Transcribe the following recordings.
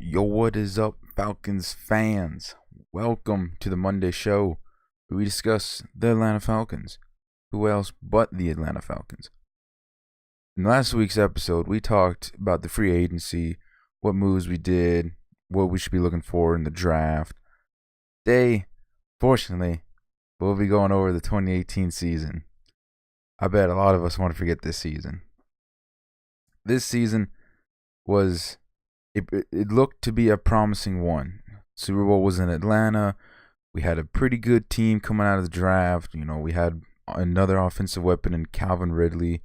Yo, what is up, Falcons fans? Welcome to the Monday show where we discuss the Atlanta Falcons. Who else but the Atlanta Falcons? In last week's episode, we talked about the free agency, what moves we did, what we should be looking for in the draft. Today, fortunately, we'll be going over the 2018 season. I bet a lot of us want to forget this season. This season was it looked to be a promising one. Super Bowl was in Atlanta. We had a pretty good team coming out of the draft. We had another offensive weapon in Calvin Ridley.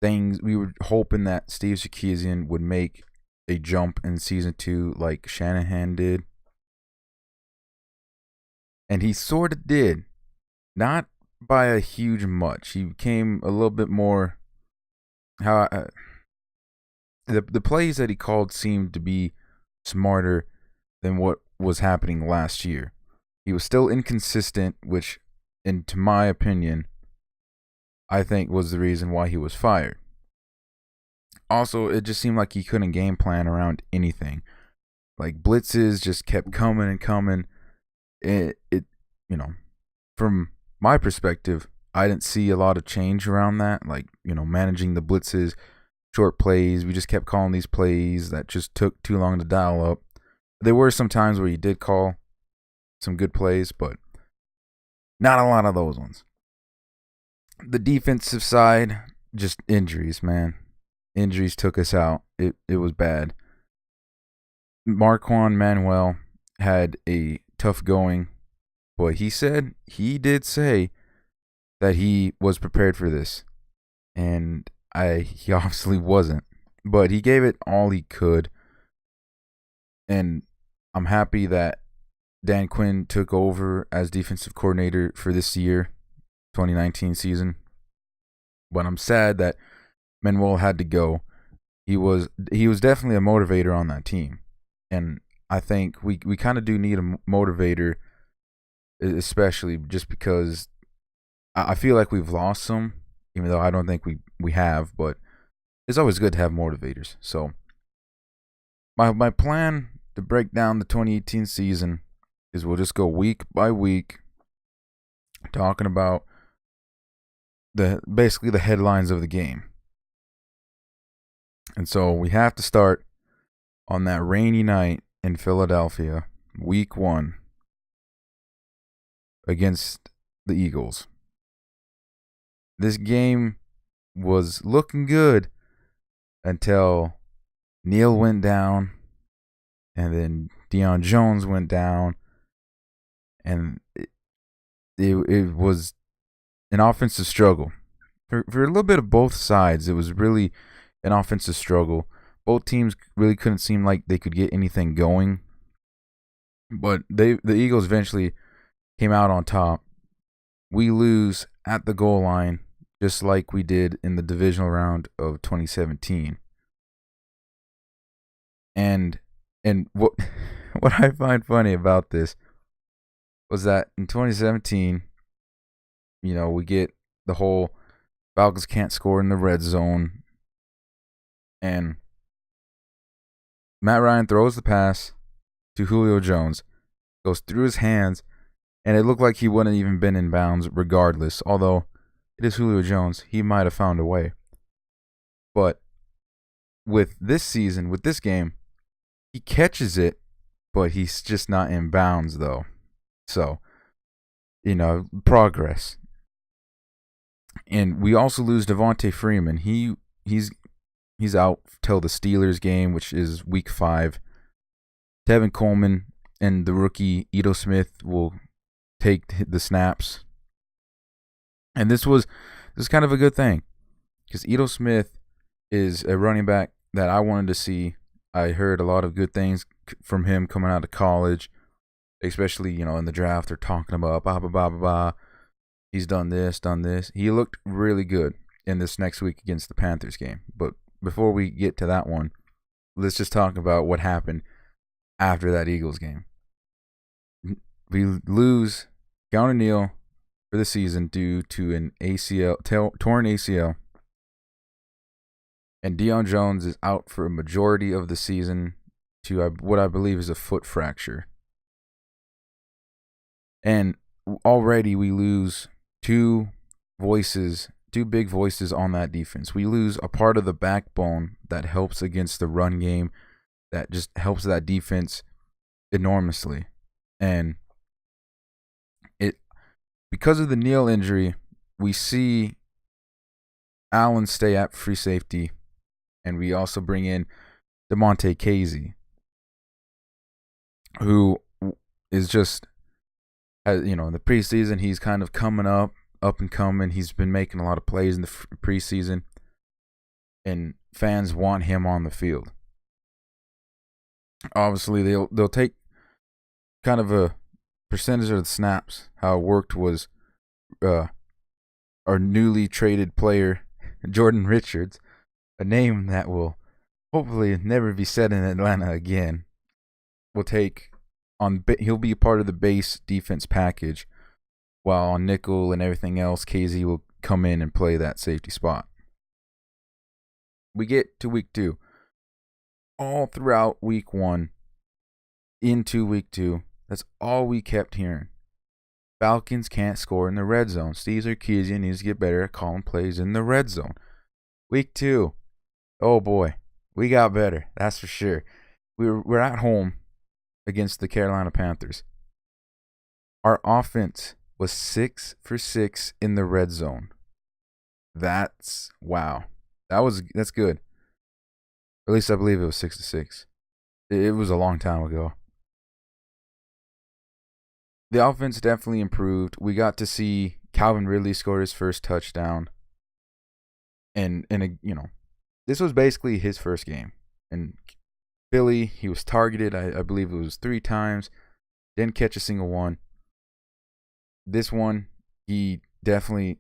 We were hoping that Steve Sarkisian would make a jump in season 2 like Shanahan did. And he sort of did. Not by a huge much. He became a little bit more the plays that he called seemed to be smarter than what was happening last year. He was still inconsistent, which, to my opinion, I think was the reason why he was fired. Also, it just seemed like he couldn't game plan around anything. Like, blitzes just kept coming and coming. From my perspective, I didn't see a lot of change around that. Like, managing the blitzes, short plays. We just kept calling these plays that just took too long to dial up. There were some times where he did call some good plays, but not a lot of those ones. The defensive side, just injuries, man. Injuries took us out. It was bad. Marquand Manuel had a tough going, but he did say that he was prepared for this. And he obviously wasn't, but he gave it all he could. And I'm happy that Dan Quinn took over as defensive coordinator for this year, 2019 season. But I'm sad that Manuel had to go. He was definitely a motivator on that team. And I think we kind of do need a motivator, especially just because I feel like we've lost some. Even though I don't think we have, but it's always good to have motivators. So my plan to break down the 2018 season is we'll just go week by week, talking about basically the headlines of the game. And so we have to start on that rainy night in Philadelphia, week 1, against the Eagles. This game was looking good until Neal went down, and then Deion Jones went down, and it was an offensive struggle. For a little bit of both sides, it was really an offensive struggle. Both teams really couldn't seem like they could get anything going, but the Eagles eventually came out on top. We lose at the goal line, just like we did in the divisional round of 2017. And what I find funny about this was that in 2017, we get the whole Falcons can't score in the red zone, and Matt Ryan throws the pass to Julio Jones, goes through his hands, and it looked like he wouldn't even been in bounds regardless, although it is Julio Jones. He might have found a way. But with this season, with this game, he catches it, but he's just not in bounds, though. So, progress. And we also lose Devontae Freeman. He's out till the Steelers game, which is week 5. Tevin Coleman and the rookie Ito Smith will take the snaps. And this was kind of a good thing, because Ito Smith is a running back that I wanted to see. I heard a lot of good things from him coming out of college, especially, in the draft. They're talking about blah, blah, blah, blah, blah. He's done this. He looked really good in this next week against the Panthers game. But before we get to that one, let's just talk about what happened after that Eagles game. We lose Keanu Neal for the season due to an torn ACL. And Deion Jones is out for a majority of the season to what I believe is a foot fracture. And already we lose two big voices on that defense. We lose a part of the backbone that helps against the run game, that just helps that defense enormously. And because of the Neal injury, we see Allen stay at free safety, and we also bring in DeMonte Casey, who is just, in the preseason, he's kind of coming up and coming. He's been making a lot of plays in the preseason, and fans want him on the field. Obviously, they'll take kind of a percentage of the snaps. How it worked was our newly traded player, Jordan Richards, a name that will hopefully never be said in Atlanta again, he'll be part of the base defense package, while on nickel and everything else, KZ will come in and play that safety spot. We get to week 2. All throughout week 1 into week 2, that's all we kept hearing. Falcons can't score in the red zone. Steve Sarkisian needs to get better at calling plays in the red zone. Week 2, oh boy, we got better. That's for sure. We're at home against the Carolina Panthers. Our offense was 6 for 6 in the red zone. That's wow. That's good. At least I believe it was 6 to 6. It was a long time ago. The offense definitely improved. We got to see Calvin Ridley score his first touchdown. And this was basically his first game. And Philly, he was targeted, I believe it was 3 times. Didn't catch a single one. This one, he definitely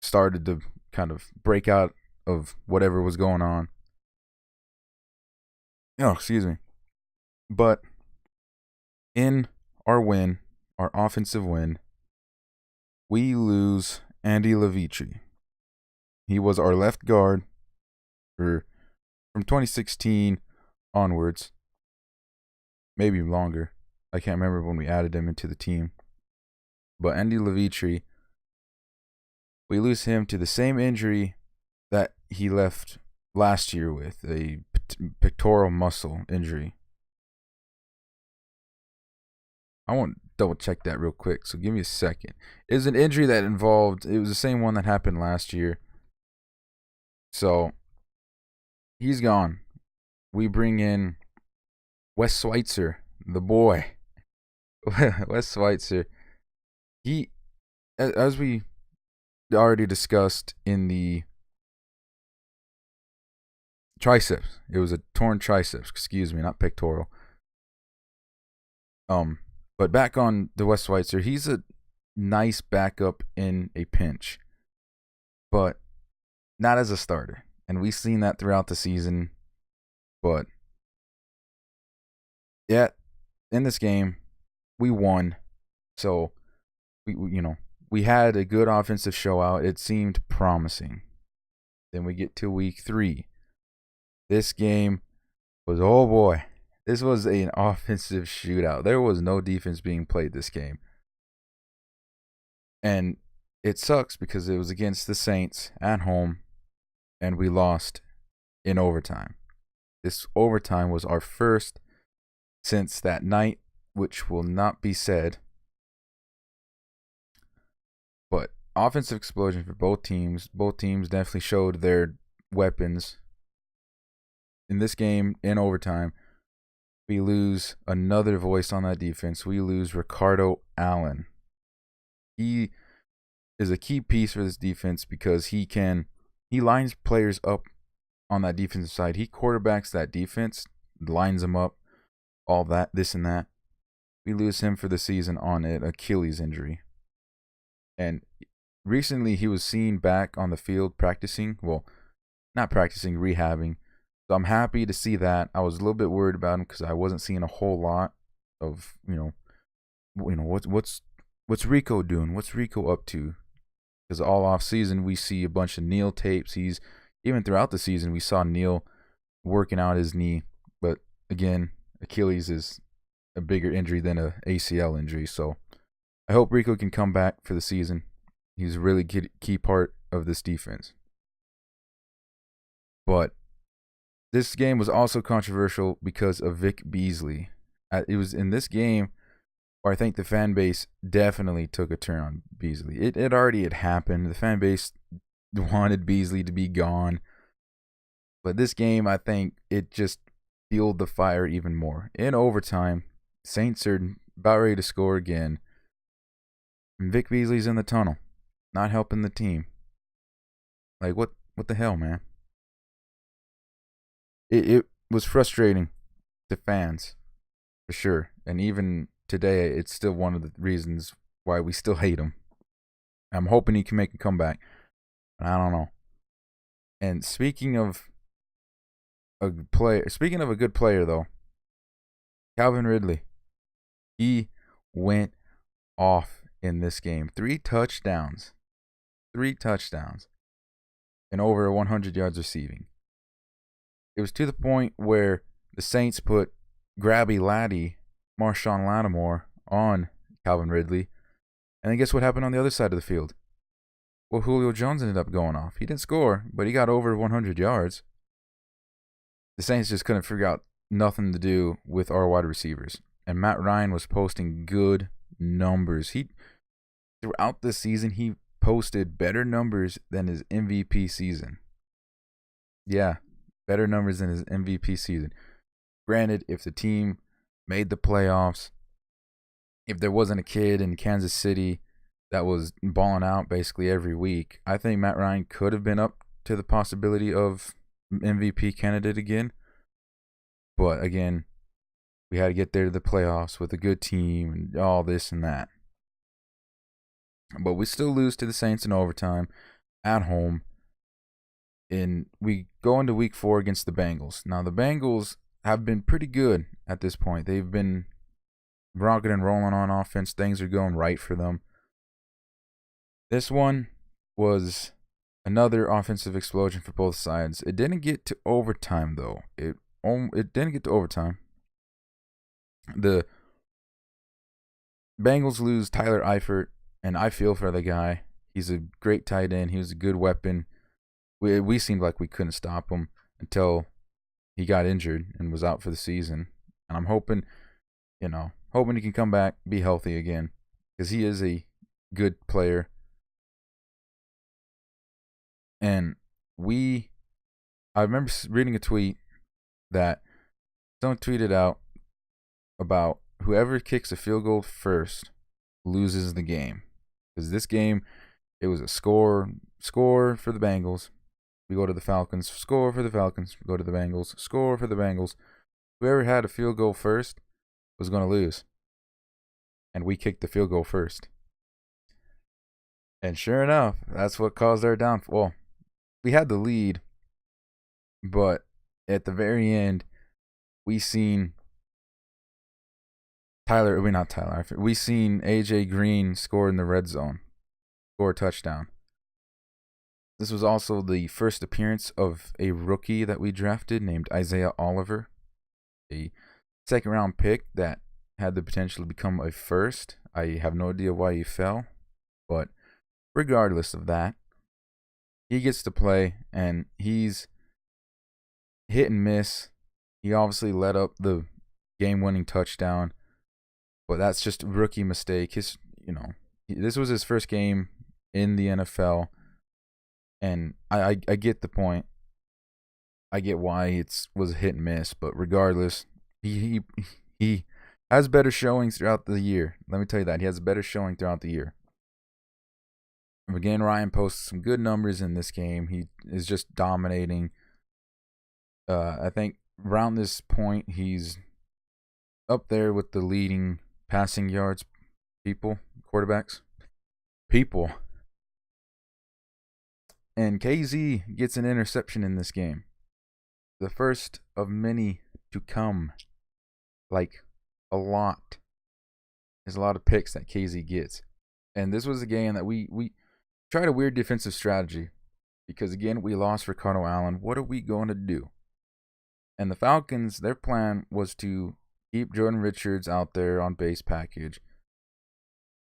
started to kind of break out of whatever was going on. Oh, excuse me. But in our offensive win, we lose Andy Levitre. He was our left guard from 2016 onwards, maybe longer. I can't remember when we added him into the team. But Andy Levitre, we lose him to the same injury that he left last year with, a pectoral muscle injury. I want to double check that real quick, so give me a second. It was an injury that it was the same one that happened last year. So, he's gone. We bring in Wes Schweitzer, the boy. Wes Schweitzer. He, as we already discussed in the triceps, it was a torn triceps, excuse me, not pectoral. But back on the Wes Schweitzer, he's a nice backup in a pinch, but not as a starter. And we've seen that throughout the season. But yeah, in this game, we won. So we had a good offensive show out. It seemed promising. Then we get to week 3. This game was, oh boy, this was an offensive shootout. There was no defense being played this game. And it sucks because it was against the Saints at home, and we lost in overtime. This overtime was our first since that night, which will not be said. But offensive explosion for both teams. Both teams definitely showed their weapons. In this game, in overtime, we lose another voice on that defense. We lose Ricardo Allen. He is a key piece for this defense because he lines players up on that defensive side. He quarterbacks that defense, lines them up, all that, this and that. We lose him for the season on an Achilles injury. And recently he was seen back on the field practicing. Well, not practicing, rehabbing. So I'm happy to see that. I was a little bit worried about him because I wasn't seeing a whole lot of, what's Rico doing? What's Rico up to? Because all off season we see a bunch of Neal tapes. Even throughout the season we saw Neal working out his knee. But again, Achilles is a bigger injury than a ACL injury. So I hope Rico can come back for the season. He's a really key part of this defense. But this game was also controversial because of Vic Beasley. It was in this game where I think the fan base definitely took a turn on Beasley. It already had happened. The fan base wanted Beasley to be gone. But this game, I think it just fueled the fire even more. In overtime, Saints are about ready to score again. And Vic Beasley's in the tunnel, not helping the team. Like, what the hell, man? It was frustrating to fans, for sure. And even today, it's still one of the reasons why we still hate him. I'm hoping he can make a comeback, but I don't know. And speaking of a good player, though, Calvin Ridley, he went off in this game. 3 touchdowns, and over 100 yards receiving. It was to the point where the Saints put grabby laddie Marshawn Lattimore on Calvin Ridley. And then guess what happened on the other side of the field? Well, Julio Jones ended up going off. He didn't score, but he got over 100 yards. The Saints just couldn't figure out nothing to do with our wide receivers. And Matt Ryan was posting good numbers. Throughout the season, he posted better numbers than his MVP season. Yeah, better numbers than his MVP season. Granted, if the team made the playoffs, if there wasn't a kid in Kansas City that was balling out basically every week, I think Matt Ryan could have been up to the possibility of MVP candidate again. But again, we had to get there to the playoffs with a good team and all this and that. But we still lose to the Saints in overtime at home. And we go into week 4 against the Bengals. Now, the Bengals have been pretty good at this point. They've been rocking and rolling on offense. Things are going right for them. This one was another offensive explosion for both sides. It didn't get to overtime, though. It didn't get to overtime. The Bengals lose Tyler Eifert, and I feel for the guy. He's a great tight end. He was a good weapon. We seemed like we couldn't stop him until he got injured and was out for the season. And I'm hoping he can come back, be healthy again, because he is a good player. And I remember reading a tweet that someone tweeted out about whoever kicks a field goal first loses the game. Because this game, it was a score for the Bengals. We go to the Falcons, score for the Falcons. We go to the Bengals, score for the Bengals. Whoever had a field goal first was going to lose. And we kicked the field goal first. And sure enough, that's what caused our downfall. Well, we had the lead, but at the very end, we seen AJ Green score in the red zone, score a touchdown. This was also the first appearance of a rookie that we drafted named Isaiah Oliver, a second-round pick that had the potential to become a first. I have no idea why he fell, but regardless of that, he gets to play, and he's hit and miss. He obviously let up the game-winning touchdown, but that's just a rookie mistake. This was his first game in the NFL. And I get the point. I get why it was hit and miss, but regardless, he has better showings throughout the year. Let me tell you that. He has a better showing throughout the year. And again, Ryan posts some good numbers in this game. He is just dominating. I think around this point, he's up there with the leading passing yards quarterbacks. And KZ gets an interception in this game. The first of many to come. Like, a lot. There's a lot of picks that KZ gets. And this was a game that we tried a weird defensive strategy. Because, again, we lost Ricardo Allen. What are we going to do? And the Falcons, their plan was to Keep Jordan Richards out there on base package.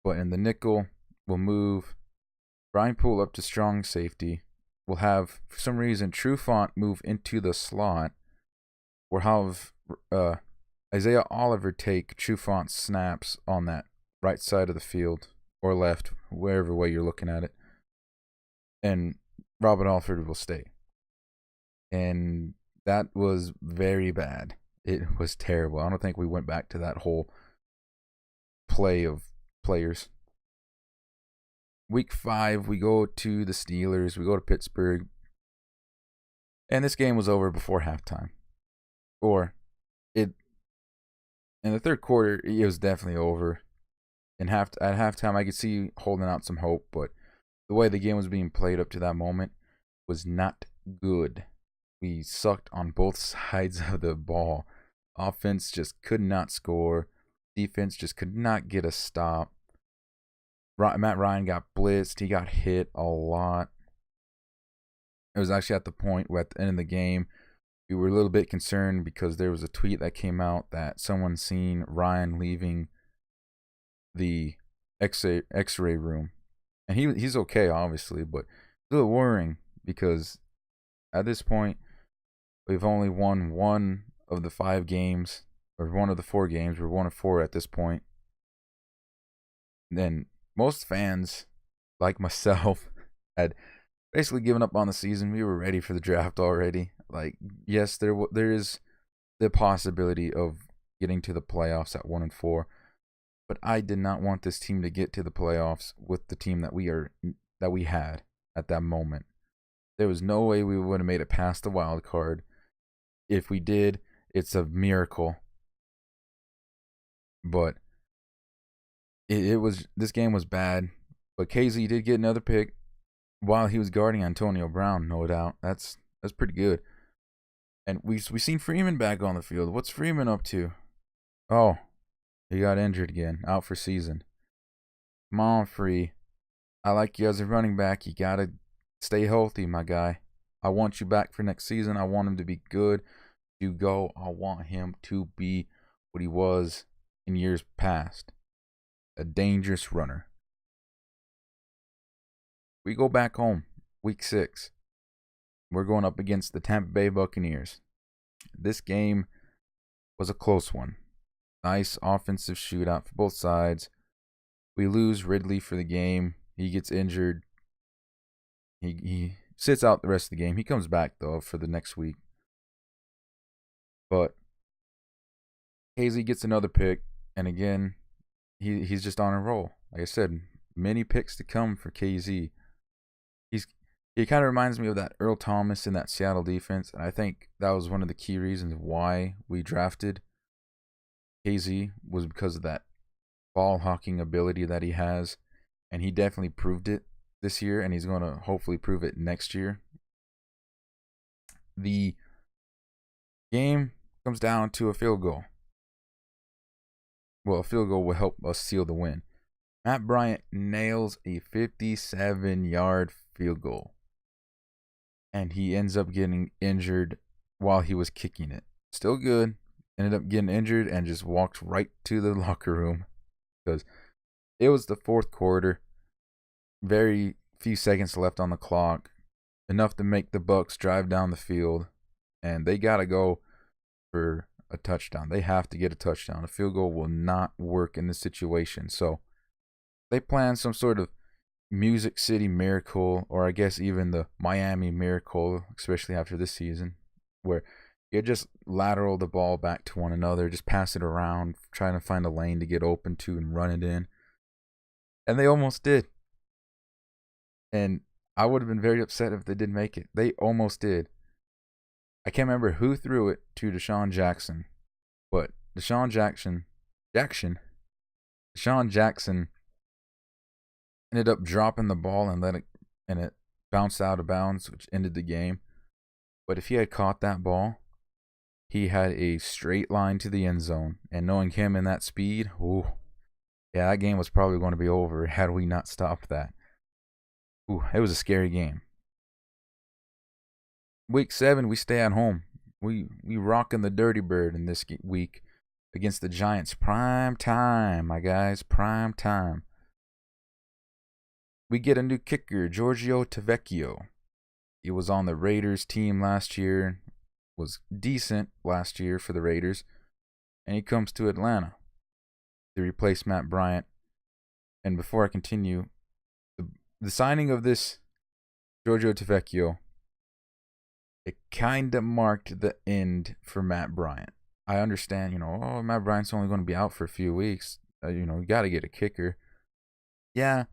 But in the nickel, we'll move Brian Poole up to strong safety. We'll have, for some reason, Trufant move into the slot. We'll have Isaiah Oliver take Trufant's snaps on that right side of the field or left, wherever way you're looking at it. And Robin Alford will stay. And that was very bad. It was terrible. I don't think we went back to that whole play of players. Week 5, we go to the Steelers. We go to Pittsburgh. And this game was over before halftime. Or in the third quarter, it was definitely over. At halftime, I could see holding out some hope, but the way the game was being played up to that moment was not good. We sucked on both sides of the ball. Offense just could not score. Defense just could not get a stop. Matt Ryan got blitzed. He got hit a lot. It was actually at the point where at the end of the game, we were a little bit concerned because there was a tweet that came out that someone seen Ryan leaving the X-ray room. And he's okay, obviously, but a little worrying because at this point, we've only won one of the 5 games, or one of the 4 games. We're 1 of 4 at this point. Then most fans, like myself, had basically given up on the season. We were ready for the draft already. Like, yes, there is the possibility of getting to the playoffs at 1 and 4, but I did not want this team to get to the playoffs with the team that we had at that moment. There was no way we would have made it past the wild card. If we did, it's a miracle. But this game was bad. But KZ did get another pick while he was guarding Antonio Brown, no doubt. That's pretty good. And we seen Freeman back on the field. What's Freeman up to? Oh, he got injured again, out for season. Come on, Free. I like you as a running back. You gotta stay healthy, my guy. I want you back for next season. I want him to be good. You go. I want him to be what he was in years past. A dangerous runner. We go back home, week 6. We're going up against the Tampa Bay Buccaneers. This game was a close one. Nice offensive shootout for both sides. We lose Ridley for the game. He gets injured. He sits out the rest of the game. He comes back, though, for the next week. But KZ gets another pick. And again, he's just on a roll. Like I said, many picks to come for KZ. He kind of reminds me of that Earl Thomas in that Seattle defense. And I think that was one of the key reasons why we drafted KZ, was because of that ball hawking ability that he has. And he definitely proved it this year, and he's going to hopefully prove it next year. The game comes down to a field goal. Well, a field goal will help us seal the win. Matt Bryant nails a 57-yard field goal. And he ends up getting injured while he was kicking it. Still good. Ended up getting injured and just walked right to the locker room because it was the 4th quarter. Very few seconds left on the clock. Enough to make the Bucs drive down the field. And they got to go for a touchdown. They have to get a touchdown. A field goal will not work in this situation. So they plan some sort of Music City miracle, or I guess even the Miami miracle, especially after this season, where you just lateral the ball back to one another, just pass it around, trying to find a lane to get open to and run it in. And they almost did. And I would have been very upset if they didn't make it. They almost did. I can't remember who threw it to Deshaun Jackson, but Deshaun Jackson ended up dropping the ball and it bounced out of bounds, which ended the game. But if he had caught that ball, he had a straight line to the end zone. And knowing him and that speed, that game was probably going to be over had we not stopped that. It was a scary game. Week 7, we stay at home. We rocking the Dirty Bird in this week. against the Giants. Prime time, my guys. Prime time. We get a new kicker, Giorgio Tavecchio. He was on the Raiders team last year, was decent last year for the Raiders, and he comes to Atlanta to replace Matt Bryant. And before I continue, the signing of this Giorgio Tavecchio, it kind of marked the end for Matt Bryant. I understand, Matt Bryant's only going to be out for a few weeks. You got to get a kicker. Yeah,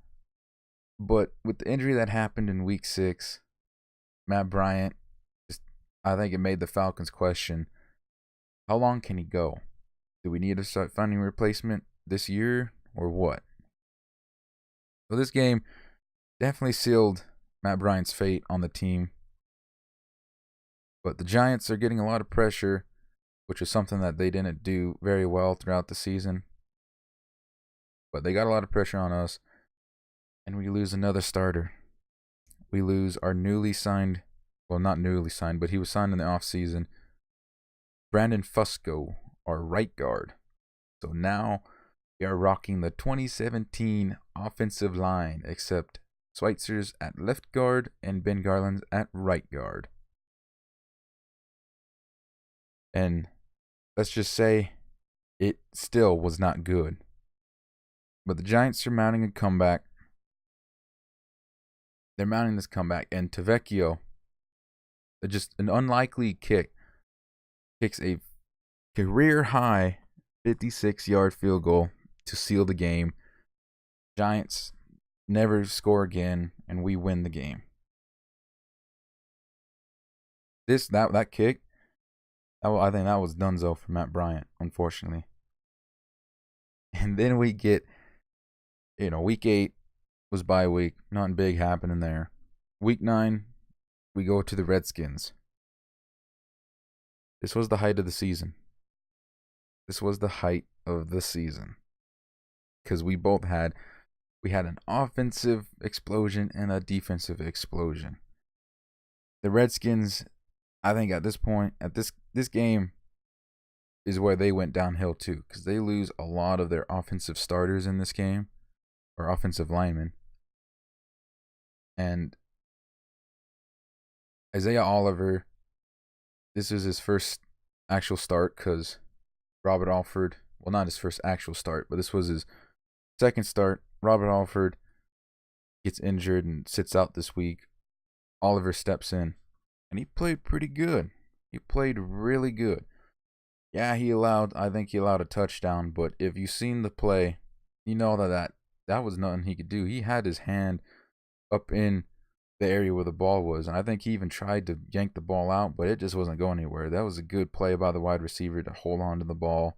but with the injury that happened in week 6, Matt Bryant, I think it made the Falcons question, how long can he go? Do we need to start finding a replacement this year or what? So this game definitely sealed Matt Bryant's fate on the team. But the Giants are getting a lot of pressure, which is something that they didn't do very well throughout the season. But they got a lot of pressure on us, and we lose another starter. We lose our newly signed, well, not newly signed, but he was signed in the offseason, Brandon Fusco, our right guard. So now we are rocking the 2017 offensive line, except Schweitzer's at left guard and Ben Garland's at right guard. And let's just say it still was not good. But the Giants are mounting a comeback. They're mounting this comeback. And Tavecchio, just an unlikely kick, kicks a career-high 56-yard field goal to seal the game. Giants never score again, and we win the game. That kick, I think that was donezo for Matt Bryant, unfortunately. And then we get, week 8 was bye week. Nothing big happening there. Week 9, we go to the Redskins. This was the height of the season. Because we had an offensive explosion and a defensive explosion. The Redskins, I think at this point, this game is where they went downhill too, because they lose a lot of their offensive starters in this game, or offensive linemen. And Isaiah Oliver, this is his first actual start, because Robert Alford, well, not his first actual start, but this was his second start. Robert Alford gets injured and sits out this week. Oliver steps in, and he played pretty good. He played really good. Yeah, I think he allowed a touchdown, but if you've seen the play, you know that was nothing he could do. He had his hand up in the area where the ball was, and I think he even tried to yank the ball out, but it just wasn't going anywhere. That was a good play by the wide receiver to hold on to the ball.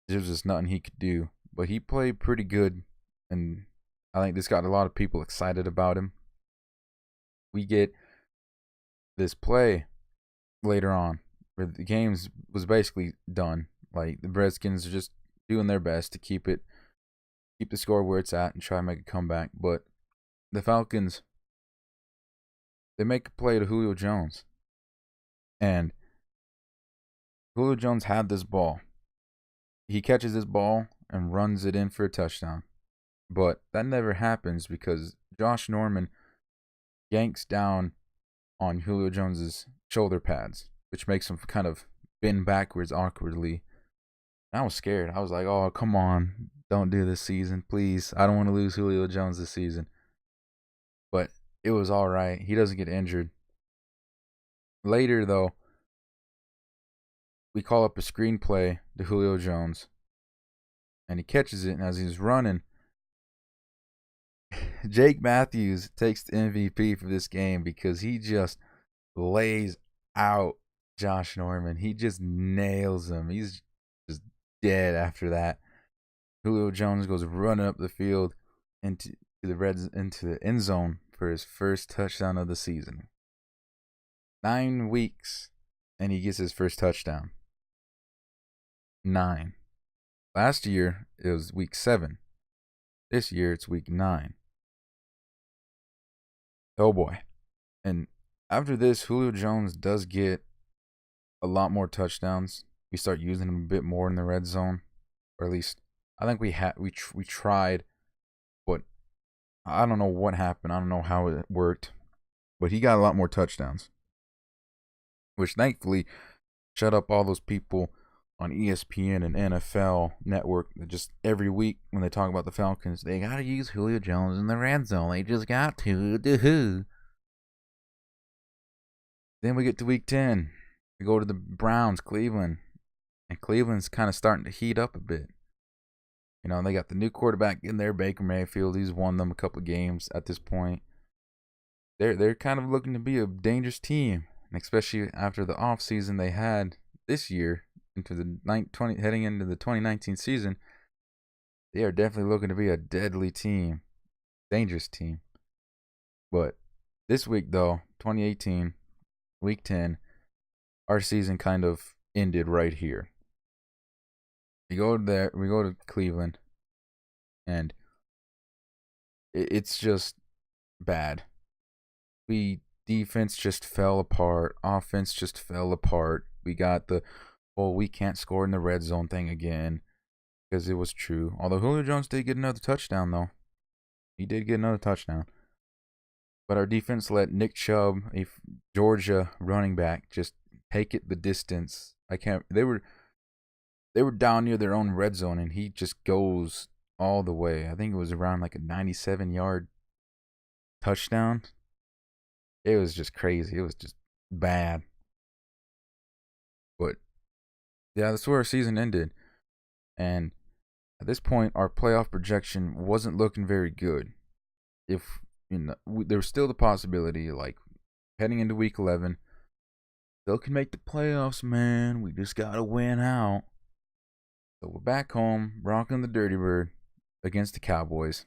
There was just nothing he could do, but he played pretty good, and I think this got a lot of people excited about him. We get this play later on where the game was basically done. Like, the Redskins are just doing their best to keep the score where it's at and try to make a comeback, but the Falcons, they make a play to Julio Jones. And Julio Jones had this ball. He catches this ball and runs it in for a touchdown. But that never happens because Josh Norman yanks down on Julio Jones's shoulder pads, which makes him kind of bend backwards awkwardly. And I was scared. I was like, oh, come on. Don't do this season, please. I don't want to lose Julio Jones this season. But it was all right. He doesn't get injured. Later, though, we call up a screenplay to Julio Jones, and he catches it, and as he's running, Jake Matthews takes the MVP for this game because he just lays out Josh Norman. He just nails him. He's just dead after that. Julio Jones goes running up the field into the end zone for his first touchdown of the season. 9 weeks, and he gets his first touchdown. 9. Last year, it was week 7. This year, it's week 9. Oh boy. And after this, Julio Jones does get a lot more touchdowns. we start using him a bit more in the red zone, or at least I think we tried, but I don't know what happened. I don't know how it worked, but he got a lot more touchdowns, which thankfully shut up all those people on ESPN and NFL Network that just every week when they talk about the Falcons, they gotta use Julio Jones in the red zone. They just got to. Doo-hoo. Then we get to week 10. We go to the Browns, Cleveland, and Cleveland's kind of starting to heat up a bit. You know, they got the new quarterback in there, Baker Mayfield. He's won them a couple of games at this point. They're kind of looking to be a dangerous team, and especially after the offseason they had this year into the heading into the 2019 season. They are definitely looking to be a deadly team, dangerous team. But this week though, 2018, week 10, our season kind of ended right here. We go to Cleveland, and it's just bad. Defense just fell apart. Offense just fell apart. We got we can't score in the red zone thing again, because it was true. Although Julio Jones did get another touchdown, though. He did get another touchdown. But our defense let Nick Chubb, a Georgia running back, just take it the distance. They were down near their own red zone, and he just goes all the way. I think it was around like a 97-yard touchdown. It was just crazy. It was just bad. But yeah, that's where our season ended. And at this point, our playoff projection wasn't looking very good. If there was still the possibility, like heading into week 11, still can make the playoffs, man. We just gotta win out. So we're back home, rocking the Dirty Bird against the Cowboys.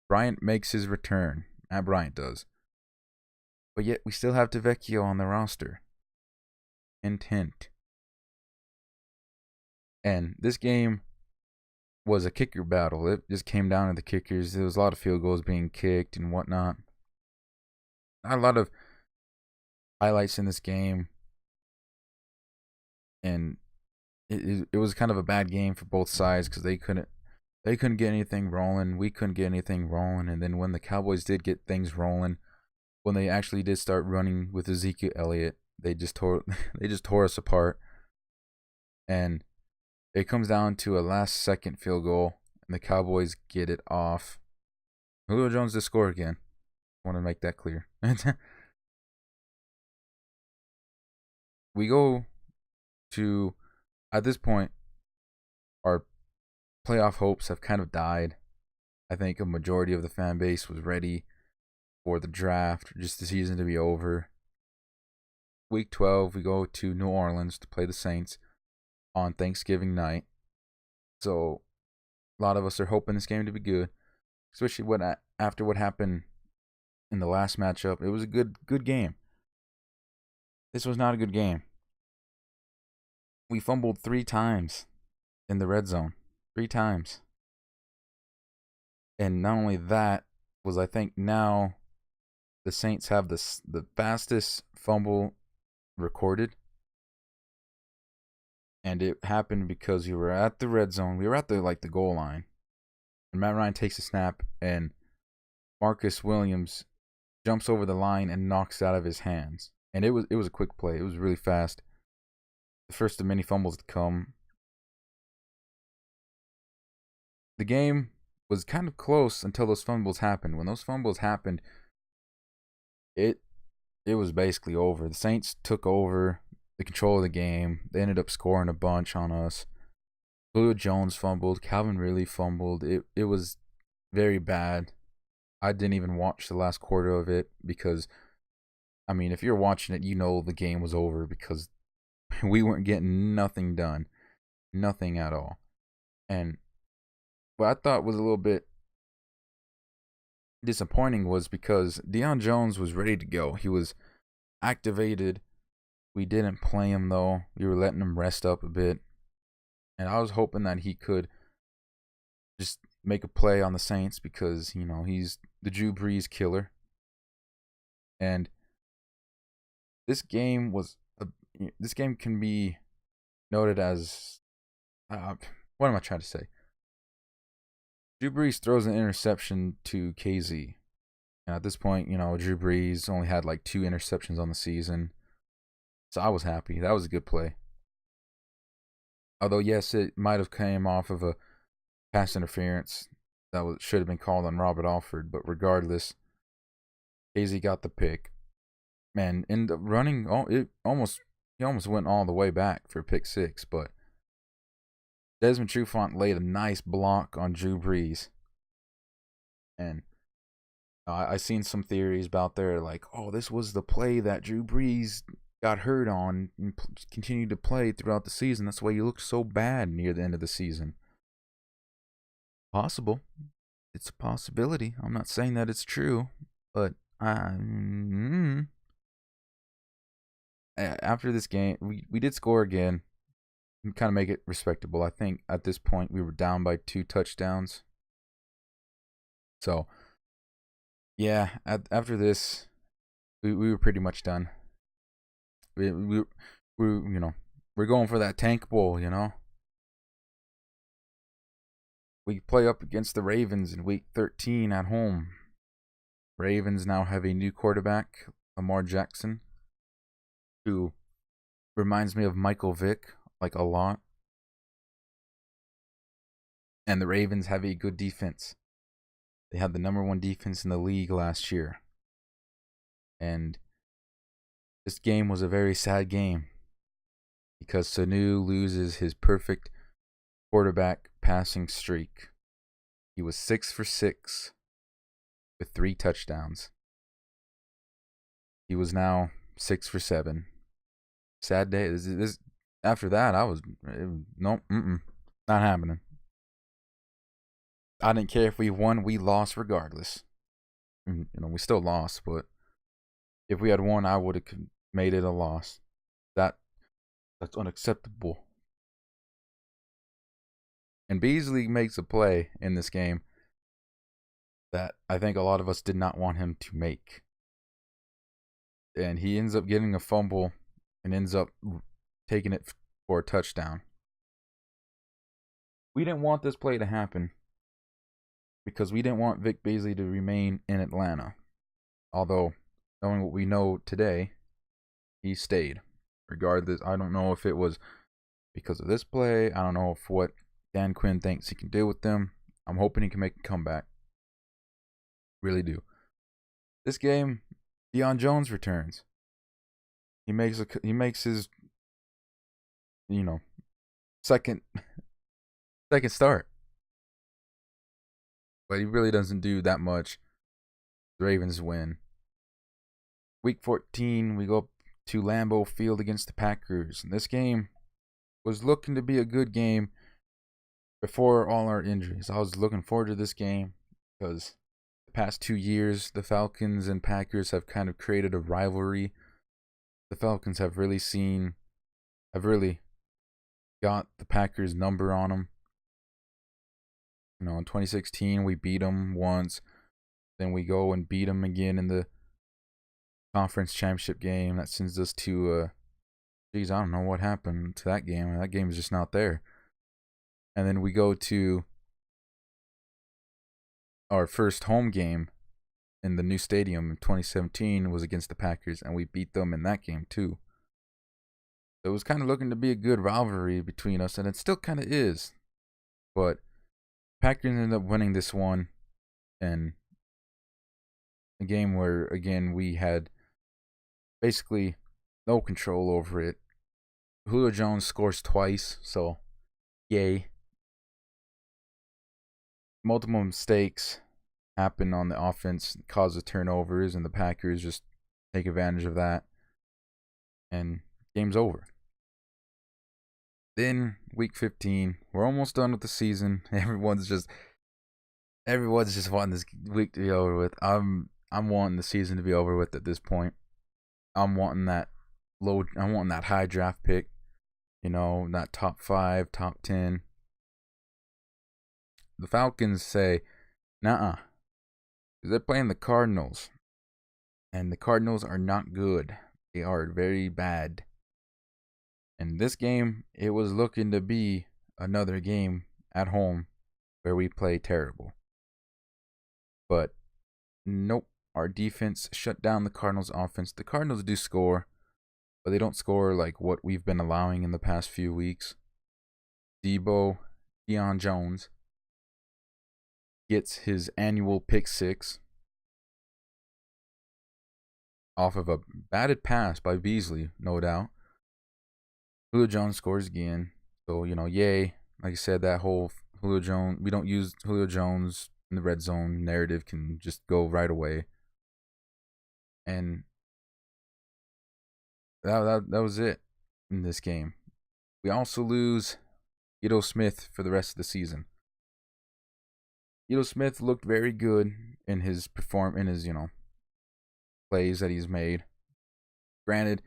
Bryant makes his return. Matt Bryant does. But yet we still have Tavecchio on the roster. Hint. And this game was a kicker battle. It just came down to the kickers. There was a lot of field goals being kicked and whatnot. Not a lot of highlights in this game. And it was kind of a bad game for both sides because they couldn't get anything rolling. We couldn't get anything rolling. And then when the Cowboys did get things rolling, when they actually did start running with Ezekiel Elliott, they just tore us apart. And it comes down to a last-second field goal, and the Cowboys get it off. Julio Jones did score again. I want to make that clear. We go to, at this point, our playoff hopes have kind of died. I think a majority of the fan base was ready for the draft, just the season to be over. Week 12, we go to New Orleans to play the Saints on Thanksgiving night. So a lot of us are hoping this game to be good, especially after what happened in the last matchup. It was a good game. This was not a good game. We fumbled 3 times in the red zone. 3 times. And not only that, I think now the Saints have the fastest fumble recorded. And it happened because we were at the red zone. We were at the goal line. And Matt Ryan takes a snap, and Marcus Williams jumps over the line and knocks it out of his hands. And it was a quick play. It was really fast. The first of many fumbles to come. The game was kind of close until those fumbles happened. When those fumbles happened, it was basically over. The Saints took over the control of the game. They ended up scoring a bunch on us. Julio Jones fumbled. Calvin Ridley fumbled. It was very bad. I didn't even watch the last quarter of it because, I mean, if you're watching it, you know the game was over because we weren't getting nothing done. Nothing at all. And what I thought was a little bit disappointing was because Deion Jones was ready to go. He was activated. We didn't play him, though. We were letting him rest up a bit. And I was hoping that he could just make a play on the Saints because, he's the Drew Brees killer. And this game can be noted as what am I trying to say? Drew Brees throws an interception to KZ. And at this point, Drew Brees only had like 2 interceptions on the season. So I was happy. That was a good play. Although, yes, it might have came off of a pass interference should have been called on Robert Alford. But regardless, KZ got the pick. Man, in the running, he almost went all the way back for pick 6. But Desmond Trufant laid a nice block on Drew Brees. And I seen some theories about there like, oh, this was the play that Drew Brees got hurt on and continued to play throughout the season. That's why he looked so bad near the end of the season. Possible. It's a possibility. I'm not saying that it's true, but after this game, we did score again. Kind of make it respectable. I think at this point we were down by 2 touchdowns. So, yeah, after this, we were pretty much done. We're going for that tank bowl, We play up against the Ravens in week 13 at home. Ravens now have a new quarterback, Lamar Jackson, who reminds me of Michael Vick like a lot. And the Ravens have a good defense. They had the number 1 defense in the league last year. And this game was a very sad game because Sanu loses his perfect quarterback passing streak. He was 6 for 6 with 3 touchdowns. He was now 6 for 7. Sad day. After that, I was nope, not happening. I didn't care if we won, we lost regardless. We still lost, but if we had won, I would have made it a loss. That's unacceptable. And Beasley makes a play in this game that I think a lot of us did not want him to make. And he ends up getting a fumble and ends up taking it for a touchdown. We didn't want this play to happen because we didn't want Vic Beasley to remain in Atlanta. Although, knowing what we know today, he stayed. Regardless, I don't know if it was because of this play. I don't know if what Dan Quinn thinks he can do with them. I'm hoping he can make a comeback. Really do. This game, Deion Jones returns. He makes his second start. But he really doesn't do that much. The Ravens win. Week 14, we go to Lambeau Field against the Packers. And this game was looking to be a good game before all our injuries. I was looking forward to this game because the past 2 years, the Falcons and Packers have kind of created a rivalry. The Falcons have really got the Packers' number on them. In 2016, we beat them once. Then we go and beat them again in the conference championship game. That sends us to, I don't know what happened to that game. That game is just not there. And then we go to our first home game in the new stadium in 2017 was against the Packers, and we beat them in that game too. So it was kind of looking to be a good rivalry between us, and it still kind of is. But Packers ended up winning this one, and a game where, again, we had basically no control over it. Julio Jones scores twice, so yay. Multiple mistakes happen on the offense, causes turnovers, and the Packers just take advantage of that. And game's over. Then week 15, we're almost done with the season. Everyone's just wanting this week to be over with. I'm wanting the season to be over with at this point. I'm wanting that high draft pick, that top 5, top 10. The Falcons say, "Nuh-uh," because they're playing the Cardinals, and the Cardinals are not good. They are very bad. And this game, it was looking to be another game at home where we play terrible. But nope, our defense shut down the Cardinals' offense. The Cardinals do score, but they don't score like what we've been allowing in the past few weeks. Deion Jones, gets his annual pick six off of a batted pass by Beasley, no doubt. Julio Jones scores again. So, yay. Like I said, that whole Julio Jones, we don't use Julio Jones in the red zone narrative can just go right away. And that was it in this game. We also lose Ito Smith for the rest of the season. Ito Smith looked very good in his plays that he's made. Granted,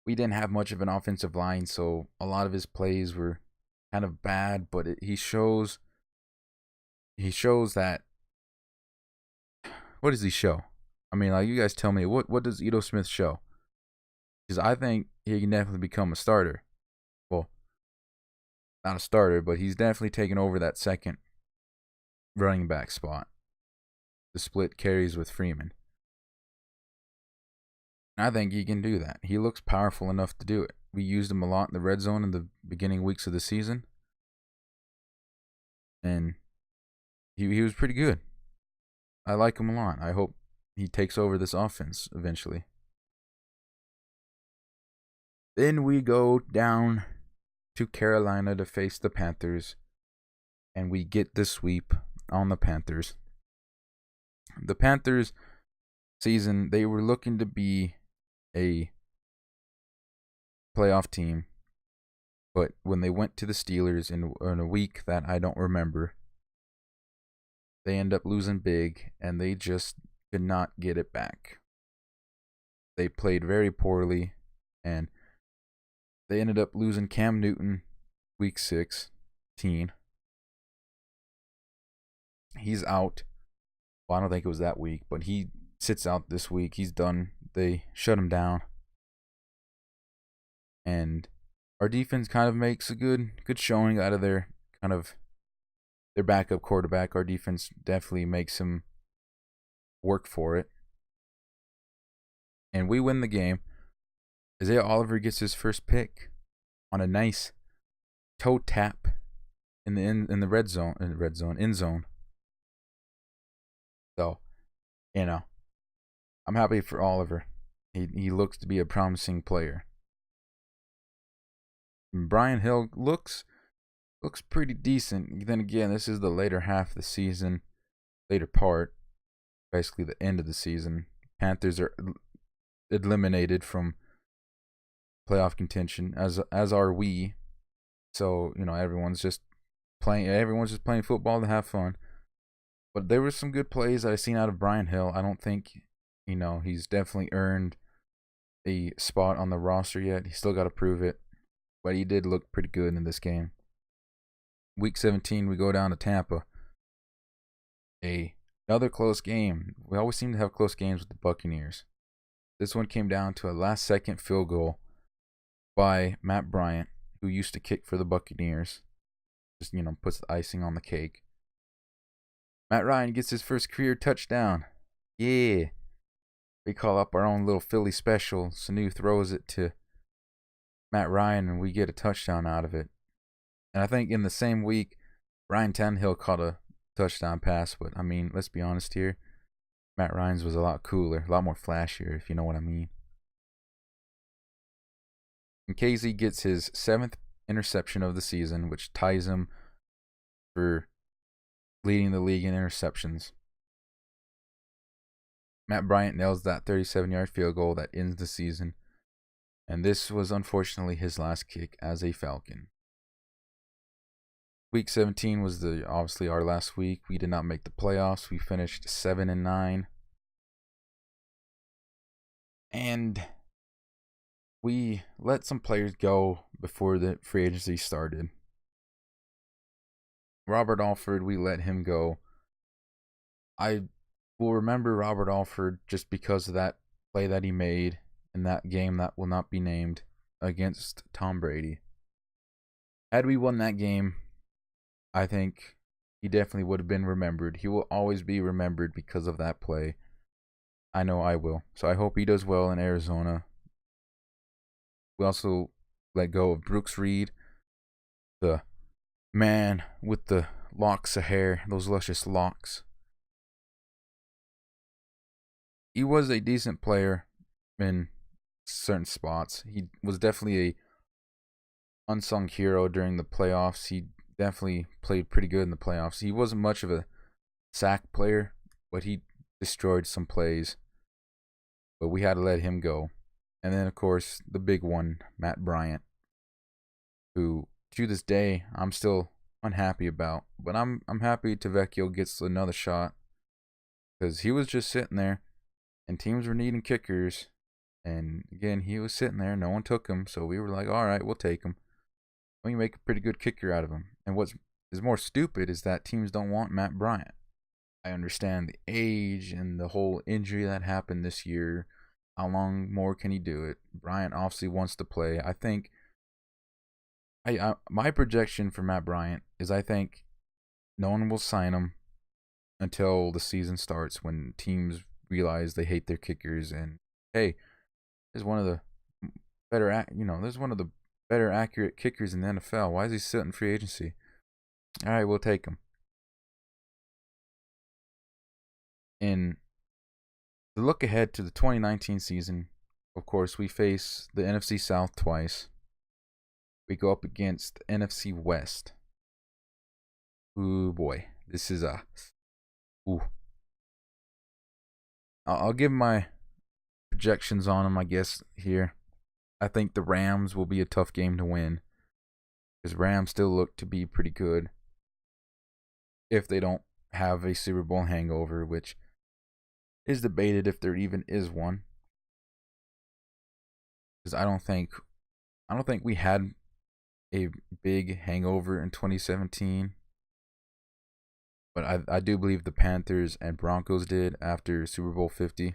we didn't have much of an offensive line, so a lot of his plays were kind of bad, but he shows that. What does he show? I mean, like, you guys tell me, what does Ito Smith show? Because I think he can definitely become a starter. Well, not a starter, but he's definitely taken over that second running back spot. The split carries with Freeman. I think he can do that. He looks powerful enough to do it. We used him a lot in the red zone in the beginning weeks of the season. And he was pretty good. I like him a lot. I hope he takes over this offense eventually. Then we go down to Carolina to face the Panthers. And we get the sweep on the Panthers. The Panthers season, they were looking to be a playoff team. But when they went to the Steelers in a week that I don't remember, they end up losing big, and they just could not get it back. They played very poorly, and they ended up losing Cam Newton week 16. He's out. Well, I don't think it was that week, but he sits out this week. He's done. They shut him down. And our defense kind of makes a good showing out of their backup quarterback. Our defense definitely makes him work for it. And we win the game. Isaiah Oliver gets his first pick on a nice toe tap in the end zone. So, I'm happy for Oliver. He looks to be a promising player. And Brian Hill looks pretty decent. Then again, this is the later half of the season, later part, basically the end of the season. Panthers are eliminated from playoff contention, as are we. So, everyone's just playing football to have fun. But there were some good plays that I seen out of Brian Hill. I don't think, he's definitely earned a spot on the roster yet. He's still got to prove it. But he did look pretty good in this game. Week 17, we go down to Tampa. Another close game. We always seem to have close games with the Buccaneers. This one came down to a last-second field goal by Matt Bryant, who used to kick for the Buccaneers. Just, puts the icing on the cake. Matt Ryan gets his first career touchdown. Yeah. We call up our own little Philly special. Sanu throws it to Matt Ryan, and we get a touchdown out of it. And I think in the same week, Ryan Tannehill caught a touchdown pass. But, I mean, let's be honest here. Matt Ryan's was a lot cooler, a lot more flashier, if you know what I mean. And KZ gets his 7th interception of the season, which ties him for leading the league in interceptions. Matt Bryant nails that 37-yard field goal that ends the season. And this was unfortunately his last kick as a Falcon. Week 17 was obviously our last week. We did not make the playoffs. We finished 7-9. And we let some players go before the free agency started. Robert Alford, we let him go. I will remember Robert Alford just because of that play that he made in that game that will not be named against Tom Brady. Had we won that game, I think he definitely would have been remembered. He will always be remembered because of that play. I know I will. So I hope he does well in Arizona. We also let go of Brooks Reed, the man with the locks of hair, those luscious locks. He was a decent player in certain spots. He was definitely a unsung hero during the playoffs. He definitely played pretty good in the playoffs. He wasn't much of a sack player, but he destroyed some plays. But we had to let him go. And then, of course, the big one, Matt Bryant, who to this day I'm still unhappy about. But I'm happy Tavecchio gets another shot because he was just sitting there, and teams were needing kickers. And again, he was sitting there. No one took him, so we were like, all right, we'll take him. We can make a pretty good kicker out of him. And what is more stupid is that teams don't want Matt Bryant. I understand the age and the whole injury that happened this year. How long more can he do it? Bryant obviously wants to play. I think my projection for Matt Bryant is I think no one will sign him until the season starts, when teams realize they hate their kickers and hey, there's one of the there's one of the better accurate kickers in the NFL. Why is he sitting free agency? All right, we'll take him. And to look ahead to the 2019 season, of course, we face the NFC South twice. We go up against the NFC West. Ooh boy, this is ooh. I'll give my projections on them, I guess, here. I think the Rams will be a tough game to win, because Rams still look to be pretty good if they don't have a Super Bowl hangover, which is debated if there even is one. Because I don't think we had a big hangover in 2017. But I do believe the Panthers and Broncos did after Super Bowl 50.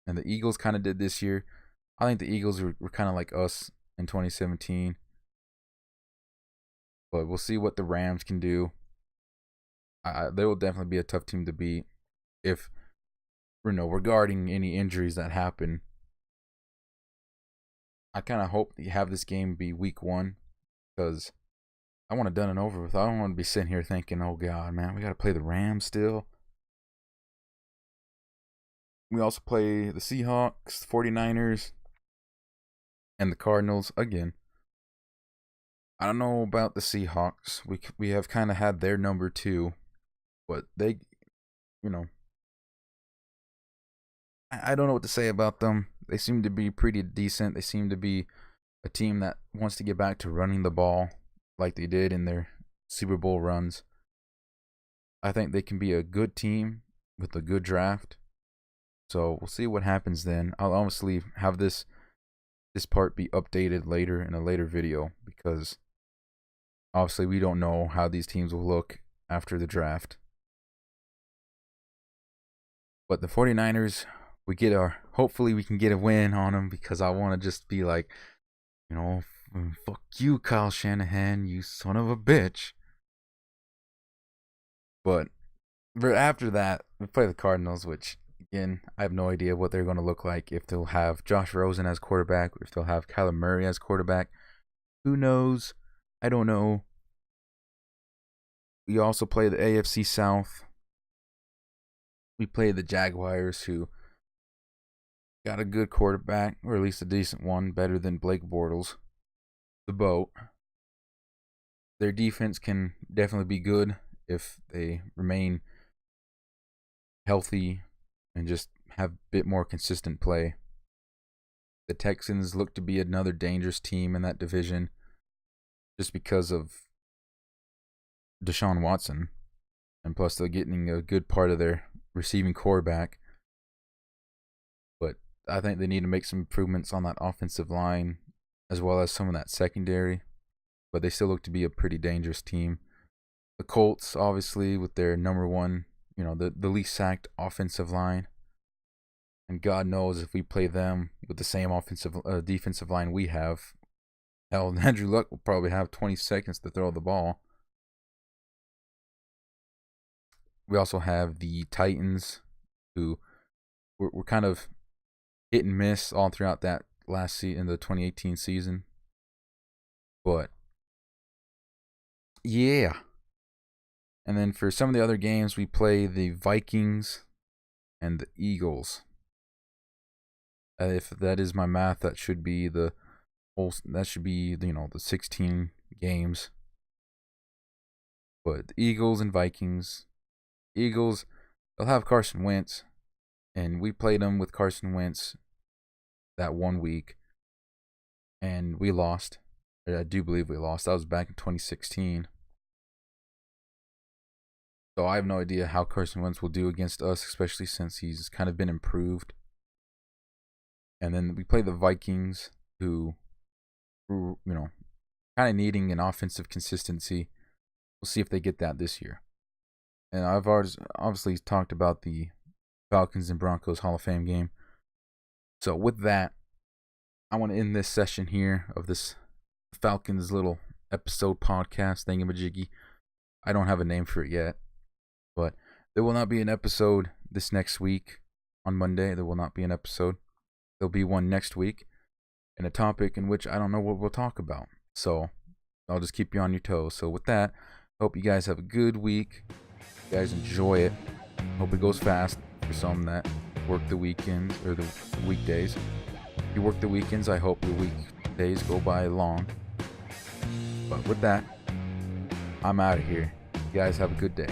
And the Eagles kind of did this year. I think the Eagles were kind of like us in 2017. But we'll see what the Rams can do. They will definitely be a tough team to beat if, regarding any injuries that happen. I kind of hope you have this game be week 1, because I want it done and over with. I don't want to be sitting here thinking, oh God, man, we got to play the Rams still. We also play the Seahawks, 49ers, and the Cardinals again. I don't know about the Seahawks. We have kind of had their number too, but they, I don't know what to say about them. They seem to be pretty decent. They seem to be a team that wants to get back to running the ball like they did in their Super Bowl runs. I think they can be a good team with a good draft. So we'll see what happens then. I'll obviously have this part be updated later in a later video, because obviously we don't know how these teams will look after the draft. But the 49ers, hopefully we can get a win on them, because I want to just be like, fuck you, Kyle Shanahan, you son of a bitch. But after that, we play the Cardinals, which, again, I have no idea what they're going to look like. If they'll have Josh Rosen as quarterback, if they'll have Kyler Murray as quarterback. Who knows? I don't know. We also play the AFC South. We play the Jaguars, who got a good quarterback, or at least a decent one, better than Blake Bortles, the boat. Their defense can definitely be good if they remain healthy and just have a bit more consistent play. The Texans look to be another dangerous team in that division, just because of Deshaun Watson, and plus they're getting a good part of their receiving core back. But I think they need to make some improvements on that offensive line, as well as some of that secondary. But they still look to be a pretty dangerous team. The Colts, obviously, with their number one, the least sacked offensive line. And God knows if we play them with the same defensive line we have, hell, Andrew Luck will probably have 20 seconds to throw the ball. We also have the Titans, who were kind of hit and miss all throughout that last season, the 2018 season. But yeah. And then for some of the other games, we play the Vikings and the Eagles. If that is my math, that should be the 16 games. But the Eagles and Vikings, Eagles, they'll have Carson Wentz, and we played them with Carson Wentz that 1 week, and we lost. I do believe we lost. That was back in 2016. So I have no idea how Carson Wentz will do against us, especially since he's kind of been improved. And then we play the Vikings, who kind of needing an offensive consistency. We'll see if they get that this year. And I've obviously talked about the Falcons and Broncos Hall of Fame game. So with that, I want to end this session here of this Falcons little episode podcast thingamajiggy. I don't have a name for it yet, but there will not be an episode this next week. On Monday, there will not be an episode. There'll be one next week, and a topic in which I don't know what we'll talk about. So I'll just keep you on your toes. So with that, hope you guys have a good week. You guys enjoy it. Hope it goes fast for some that work the weekends or the weekdays. If you work the weekends, I hope your weekdays go by long. But with that, I'm out of here. You guys have a good day.